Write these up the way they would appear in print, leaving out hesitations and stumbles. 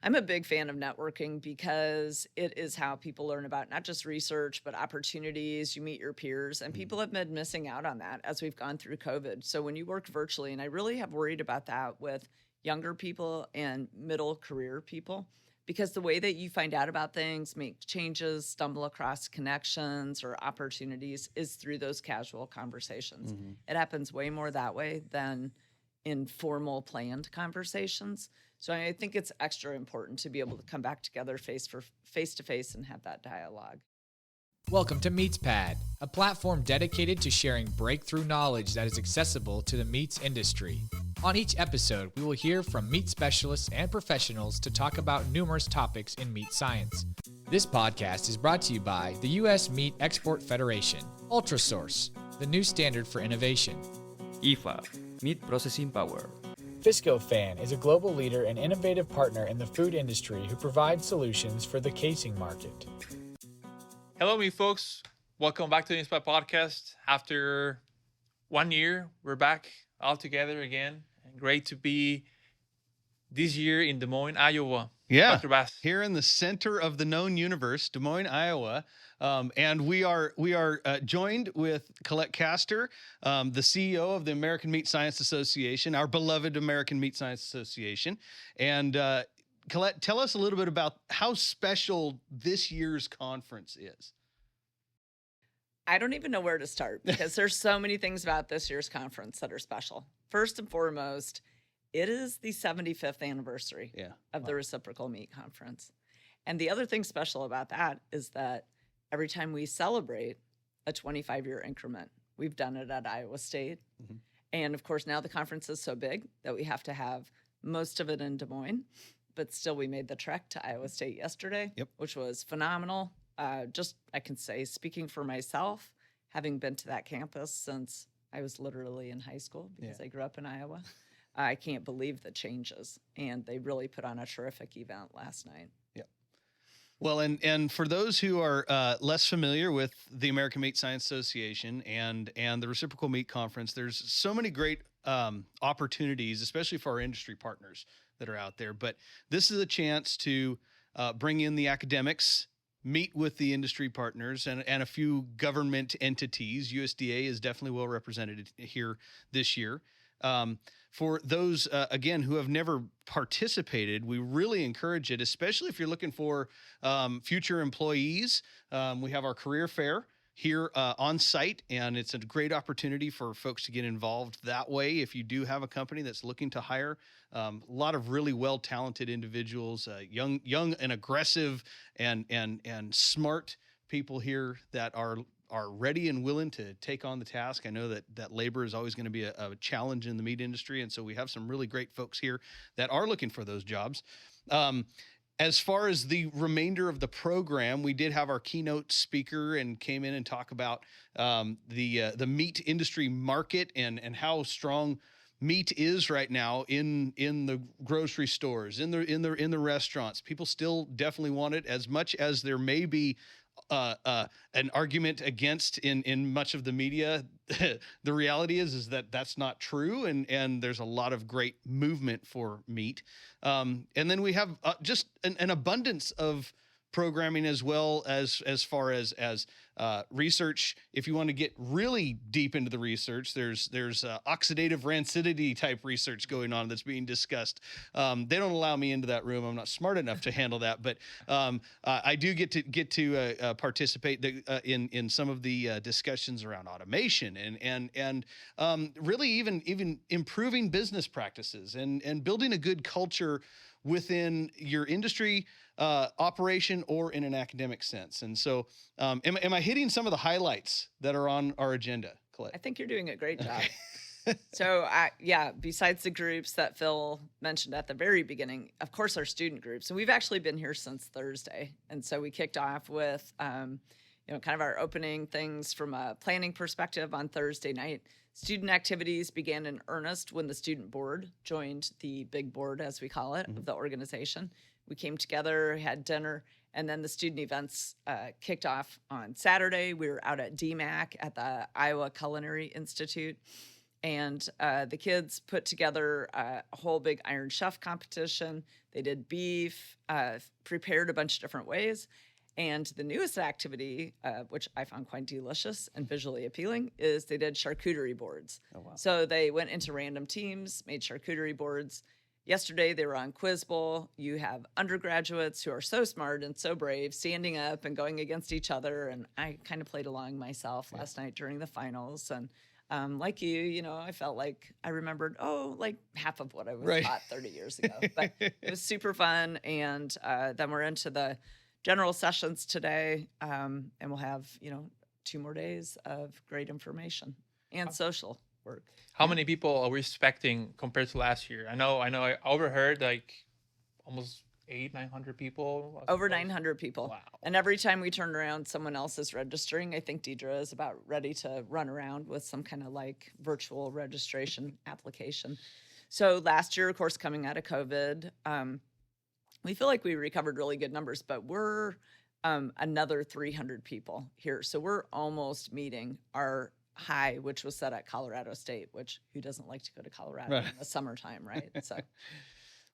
I'm a big fan of networking because it is how people learn about not just research, but opportunities. You meet your peers, and Mhm. people have been missing out on that as we've gone through COVID. So when you work virtually, and I really have worried about that with younger people and middle career people, because the way that you find out about things, make changes, stumble across connections or opportunities is through those casual conversations. Mhm. It happens way more that way than in formal planned conversations. So I think it's extra important to be able to come back together face to face and have that dialogue. Welcome to MeatsPad, a platform dedicated to sharing breakthrough knowledge that is accessible to the meats industry. On each episode, we will hear from meat specialists and professionals to talk about numerous topics in meat science. This podcast is brought to you by the U.S. Meat Export Federation, UltraSource, the new standard for innovation. IFA, Meat Processing Power. Viscofan is a global leader and innovative partner in the food industry who provides solutions for the casing market. Hello, me folks. Welcome back to the MeatsPad podcast. After 1 year, we're back all together again. And great to be this year in Des Moines, Iowa. Yeah, Dr. Bass. here in the center of the known universe, Des Moines, Iowa, and we are joined with Collette Kaster, the CEO of the American Meat Science Association, our beloved American Meat Science Association. And Collette, tell us a little bit about how special this year's conference is. I don't even know where to start because there's so many things about this year's conference that are special. First and foremost, it is the 75th anniversary of the Reciprocal Meat Conference. And the other thing special about that is that every time we celebrate a 25-year increment, we've done it at Iowa State. Mm-hmm. And of course, now the conference is so big that we have to have most of it in Des Moines. But still, we made the trek to Iowa State yesterday, which was phenomenal. I can say, speaking for myself, having been to that campus since I was literally in high school because I grew up in Iowa, I can't believe the changes. And they really put on a terrific event last night. Yep. Well, and for those who are less familiar with the American Meat Science Association and the Reciprocal Meat Conference, there's so many great opportunities, especially for our industry partners that are out there. But this is a chance to bring in the academics, meet with the industry partners and a few government entities. USDA is definitely well represented here this year. For those, again, who have never participated, we really encourage it, especially if you're looking for future employees. We have our career fair here on site, and it's a great opportunity for folks to get involved that way. If you do have a company that's looking to hire a lot of really well-talented individuals, young and aggressive and smart people here that are ready and willing to take on the task. I know that labor is always going to be a challenge in the meat industry, and so we have some really great folks here that are looking for those jobs. As far as the remainder of the program, we did have our keynote speaker and came in and talk about the meat industry market and how strong meat is right now in the grocery stores, in the restaurants. People still definitely want it, as much as there may be an argument against in much of the media. The reality is that that's not true, and there's a lot of great movement for meat. And then we have just an abundance of programming as well as far as research. If you want to get really deep into the research, there's oxidative rancidity type research going on that's being discussed. They don't allow me into that room. I'm not smart enough to handle that, but I do get to participate in some of the discussions around automation and really even improving business practices and building a good culture within your industry operation or in an academic sense. And so am I hitting some of the highlights that are on our agenda, Collette? I think you're doing a great job. So, besides the groups that Phil mentioned at the very beginning, of course, our student groups. And we've actually been here since Thursday. And so we kicked off with, kind of our opening things from a planning perspective on Thursday night. Student activities began in earnest when the student board joined the big board, as we call it, of the organization. We came together, had dinner, and then the student events kicked off on Saturday. We were out at DMAC at the Iowa Culinary Institute. And the kids put together a whole big Iron Chef competition. They did beef, prepared a bunch of different ways. And the newest activity, which I found quite delicious and visually appealing, is they did charcuterie boards. Oh, wow. So they went into random teams, made charcuterie boards. Yesterday, they were on Quiz Bowl. You have undergraduates who are so smart and so brave, standing up and going against each other. And I kind of played along myself last night during the finals. And like you know, I felt like I remembered, like half of what I was taught 30 years ago. But it was super fun. And then we're into the general sessions today, and we'll have, 2 more days of great information and social work. How many people are we expecting compared to last year? I know I overheard like almost 900 people. Over 900 people. Wow. And every time we turn around, someone else is registering. I think Deidre is about ready to run around with some kind of like virtual registration application. So last year, of course, coming out of COVID, we feel like we recovered really good numbers, but we're another 300 people here. So we're almost meeting our high, which was set at Colorado State, which who doesn't like to go to Colorado in the summertime, right? So.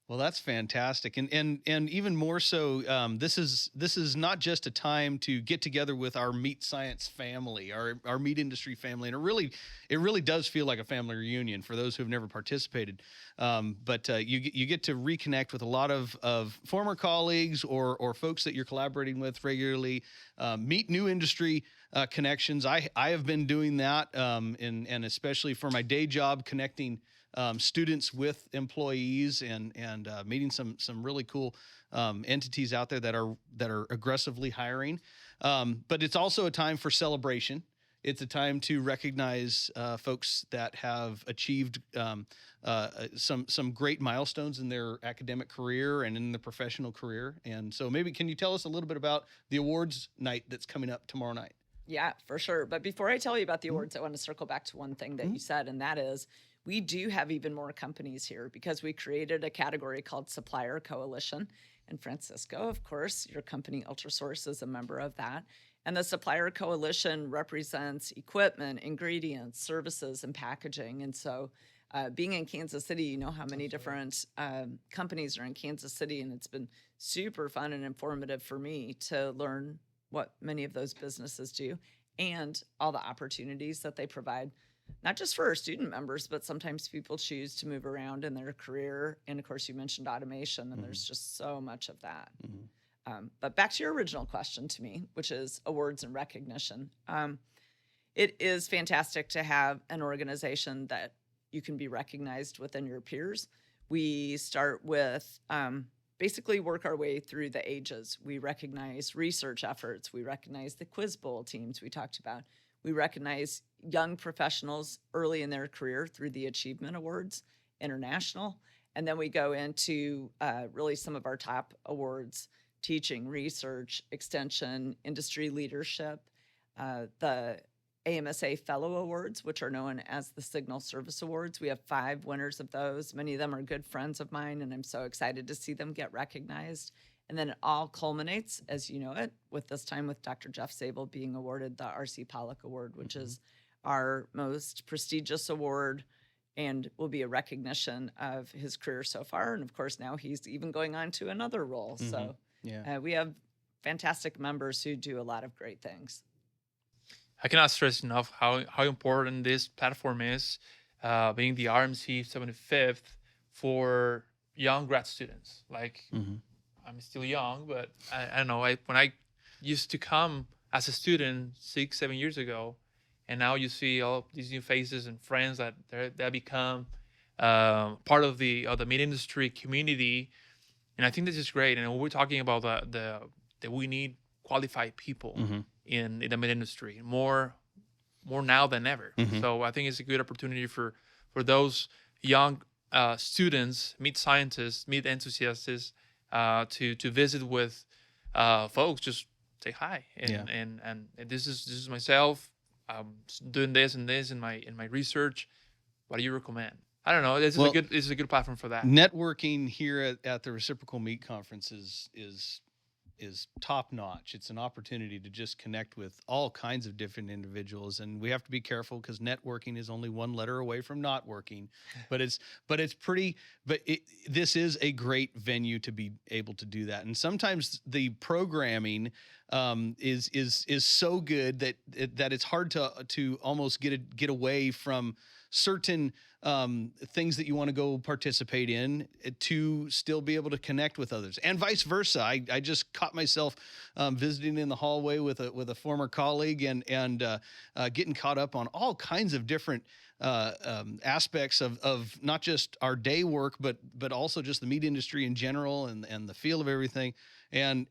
Well, that's fantastic, and even more so, this is not just a time to get together with our meat science family, our meat industry family, and it really does feel like a family reunion for those who have never participated. But you get to reconnect with a lot of former colleagues or folks that you're collaborating with regularly. Meet new industry connections. I have been doing that, and especially for my day job, connecting students with employees and meeting some really cool entities out there that are aggressively hiring. But it's also a time for celebration. It's a time to recognize folks that have achieved some great milestones in their academic career and in their professional career. And so maybe can you tell us a little bit about the awards night that's coming up tomorrow night? Yeah, for sure. But before I tell you about the awards, I want to circle back to one thing that you said, and that is we do have even more companies here because we created a category called Supplier Coalition. And Francisco, of course, your company Ultrasource is a member of that. And the Supplier Coalition represents equipment, ingredients, services, and packaging. And so being in Kansas City, you know how many different companies are in Kansas City, and it's been super fun and informative for me to learn what many of those businesses do and all the opportunities that they provide, not just for our student members, but sometimes people choose to move around in their career. And of course, you mentioned automation, and there's just so much of that. But back to your original question to me, which is awards and recognition. It is fantastic to have an organization that you can be recognized within your peers. We start with basically work our way through the ages. We recognize research efforts. We recognize the Quiz Bowl teams we talked about. We recognize young professionals early in their career through the Achievement Awards International. And then we go into really some of our top awards: teaching, research, extension, industry leadership, the AMSA Fellow Awards, which are known as the Signal Service Awards. We have 5 winners of those. Many of them are good friends of mine, and I'm so excited to see them get recognized. And then it all culminates, as you know it, with this time with Dr. Jeff Zabel being awarded the R.C. Pollock Award, which is our most prestigious award and will be a recognition of his career so far. And of course, now he's even going on to another role. So we have fantastic members who do a lot of great things. I cannot stress enough how important this platform is, being the RMC 75th for young grad students. Like, I'm still young, but I don't know. When I used to come as a student 6-7 years ago, and now you see all these new faces and friends that become part of the meat industry community, and I think this is great. And we're talking about that we need qualified people in the meat industry more now than ever. So I think it's a good opportunity for those young students, meat scientists, meat enthusiasts, to visit with folks. Just say hi, and this is myself. Doing this and this in my research. What do you recommend? I don't know. This is a good platform for that. Networking here at the Reciprocal Meat Conference is is top notch. It's an opportunity to just connect with all kinds of different individuals, and we have to be careful because networking is only one letter away from not working. But this is a great venue to be able to do that. And sometimes the programming is so good that it's hard to almost get away from certain things that you want to go participate in to still be able to connect with others, and vice versa. I just caught myself visiting in the hallway with a former colleague and getting caught up on all kinds of different aspects of not just our day work, but also just the meat industry in general and the feel of everything. And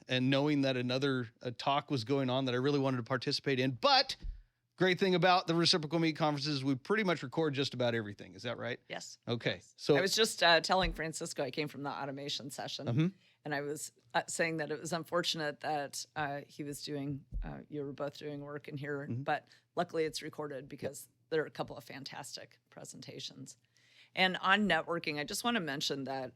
knowing that another talk was going on that I really wanted to participate in, but great thing about the Reciprocal Meat Conferences, we pretty much record just about everything. Is that right? Yes. Okay. Yes. So I was just telling Francisco, I came from the automation session, and I was saying that it was unfortunate that he was doing, you were both doing work in here, but luckily it's recorded because there are a couple of fantastic presentations. And on networking, I just want to mention that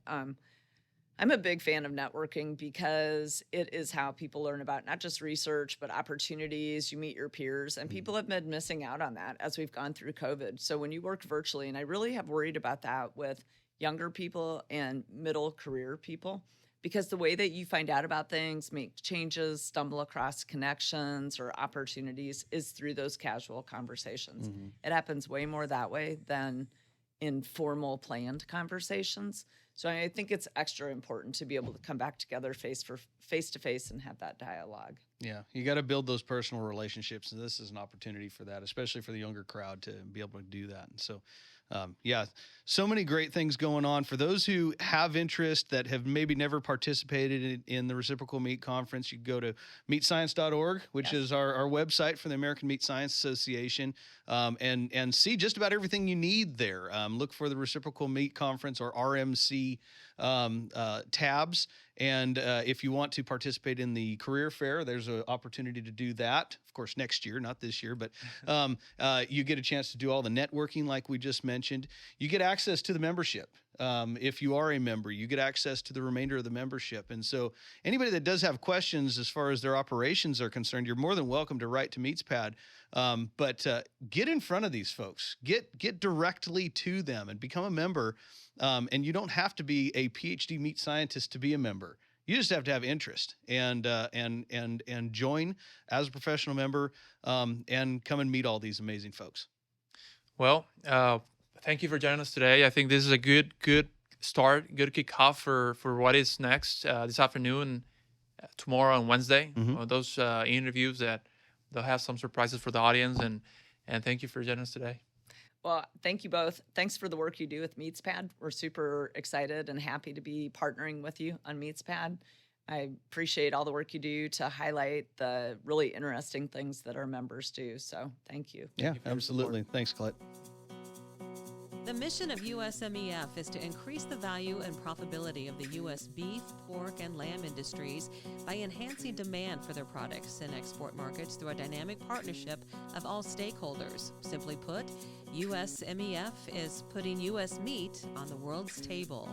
I'm a big fan of networking because it is how people learn about not just research, but opportunities. You meet your peers, and people have been missing out on that as we've gone through COVID. So when you work virtually, and I really have worried about that with younger people and middle career people, because the way that you find out about things, make changes, stumble across connections or opportunities is through those casual conversations. It happens way more that way than in formal planned conversations. So I think it's extra important to be able to come back together face to face and have that dialogue. yeah, you got to build those personal relationships, and this is an opportunity for that, especially for the younger crowd to be able to do that. And so, so many great things going on. For those who have interest that have maybe never participated in the Reciprocal Meat Conference, you can go to meatscience.org, which is our website for the American Meat Science Association, and see just about everything you need there. Look for the Reciprocal Meat Conference or RMC tabs. And if you want to participate in the career fair, there's an opportunity to do that. Of course, next year, not this year, but you get a chance to do all the networking like we just mentioned. You get access to the membership. If you are a member, you get access to the remainder of the membership. And so anybody that does have questions as far as their operations are concerned, you're more than welcome to write to MeatsPad. But get in front of these folks. Get directly to them and become a member. And you don't have to be a PhD meat scientist to be a member. You just have to have interest and join as a professional member and come and meet all these amazing folks. Well, thank you for joining us today. I think this is a good start, good kickoff for what is next this afternoon, tomorrow and Wednesday. Those interviews that they'll have some surprises for the audience. And thank you for joining us today. Well, thank you both. Thanks for the work you do with MeatsPad. We're super excited and happy to be partnering with you on MeatsPad. I appreciate all the work you do to highlight the really interesting things that our members do. So thank you. Yeah, absolutely. Thanks, Collette. The mission of USMEF is to increase the value and profitability of the U.S. beef, pork, and lamb industries by enhancing demand for their products in export markets through a dynamic partnership of all stakeholders. Simply put, USMEF is putting U.S. meat on the world's table.